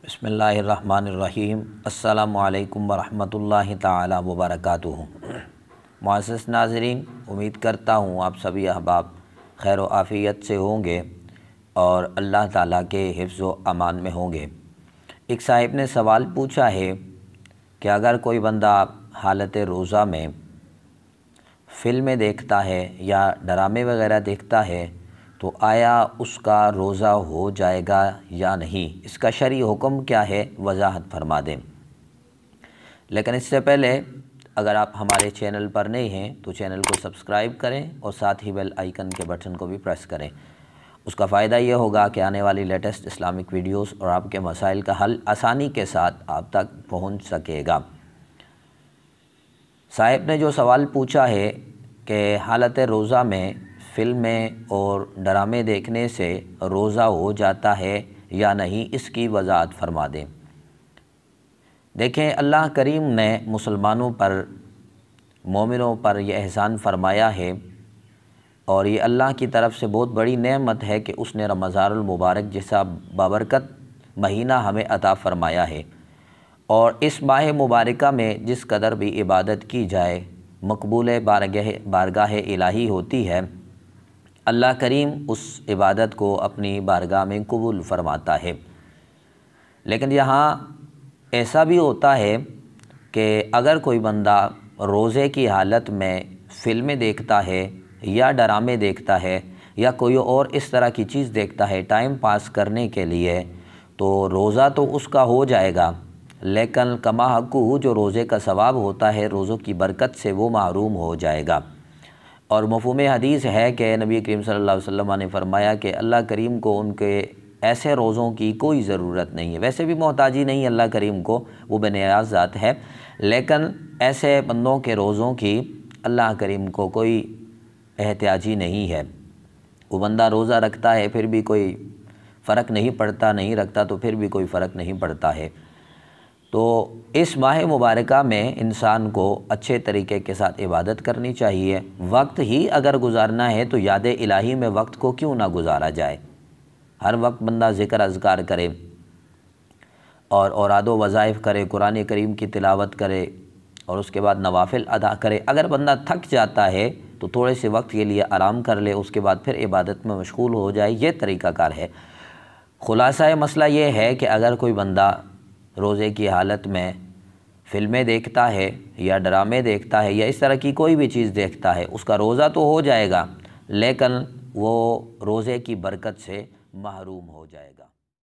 بسم اللہ الرحمن الرحیم۔ السلام علیکم ورحمۃ اللہ تعالی وبرکاتہ۔ معزز ناظرین، امید کرتا ہوں آپ سبھی احباب خیر و عافیت سے ہوں گے اور اللہ تعالیٰ کے حفظ و امان میں ہوں گے۔ ایک صاحب نے سوال پوچھا ہے کہ اگر کوئی بندہ حالت روزہ میں فلمیں دیکھتا ہے یا ڈرامے وغیرہ دیکھتا ہے تو آیا اس کا روزہ ہو جائے گا یا نہیں؟ اس کا شرعی حکم کیا ہے، وضاحت فرما دیں۔ لیکن اس سے پہلے اگر آپ ہمارے چینل پر نئے ہیں تو چینل کو سبسکرائب کریں اور ساتھ ہی بیل آئیکن کے بٹن کو بھی پریس کریں۔ اس کا فائدہ یہ ہوگا کہ آنے والی لیٹسٹ اسلامک ویڈیوز اور آپ کے مسائل کا حل آسانی کے ساتھ آپ تک پہنچ سکے گا۔ صاحب نے جو سوال پوچھا ہے کہ حالت روزہ میں فلمیں اور ڈرامے دیکھنے سے روزہ ہو جاتا ہے یا نہیں، اس کی وضاحت فرما دیں۔ دیکھیں، اللہ کریم نے مسلمانوں پر، مومنوں پر یہ احسان فرمایا ہے اور یہ اللہ کی طرف سے بہت بڑی نعمت ہے کہ اس نے رمضان المبارک جیسا بابرکت مہینہ ہمیں عطا فرمایا ہے، اور اس ماہ مبارکہ میں جس قدر بھی عبادت کی جائے مقبول بارگاہ الہی ہوتی ہے۔ اللہ کریم اس عبادت کو اپنی بارگاہ میں قبول فرماتا ہے۔ لیکن یہاں ایسا بھی ہوتا ہے کہ اگر کوئی بندہ روزے کی حالت میں فلمیں دیکھتا ہے یا ڈرامے دیکھتا ہے یا کوئی اور اس طرح کی چیز دیکھتا ہے ٹائم پاس کرنے کے لیے، تو روزہ تو اس کا ہو جائے گا، لیکن کما حقہ جو روزے کا ثواب ہوتا ہے، روزوں کی برکت سے وہ محروم ہو جائے گا۔ اور مفہوم حدیث ہے کہ نبی کریم صلی اللہ علیہ وسلم نے فرمایا کہ اللہ کریم کو ان کے ایسے روزوں کی کوئی ضرورت نہیں ہے۔ ویسے بھی محتاجی نہیں اللہ کریم کو، وہ بے نیاز ذات ہے، لیکن ایسے بندوں کے روزوں کی اللہ کریم کو کوئی احتیاجی نہیں ہے۔ وہ بندہ روزہ رکھتا ہے پھر بھی کوئی فرق نہیں پڑتا، نہیں رکھتا تو پھر بھی کوئی فرق نہیں پڑتا ہے۔ تو اس ماہ مبارکہ میں انسان کو اچھے طریقے کے ساتھ عبادت کرنی چاہیے۔ وقت ہی اگر گزارنا ہے تو یاد الہی میں وقت کو کیوں نہ گزارا جائے۔ ہر وقت بندہ ذکر اذکار کرے اور اوراد و وظائف کرے، قرآن کریم کی تلاوت کرے اور اس کے بعد نوافل ادا کرے۔ اگر بندہ تھک جاتا ہے تو تھوڑے سے وقت کے لیے آرام کر لے، اس کے بعد پھر عبادت میں مشغول ہو جائے، یہ طریقہ کار ہے۔ خلاصہ مسئلہ یہ ہے کہ اگر کوئی بندہ روزے کی حالت میں فلمیں دیکھتا ہے یا ڈرامے دیکھتا ہے یا اس طرح کی کوئی بھی چیز دیکھتا ہے، اس کا روزہ تو ہو جائے گا، لیکن وہ روزے کی برکت سے محروم ہو جائے گا۔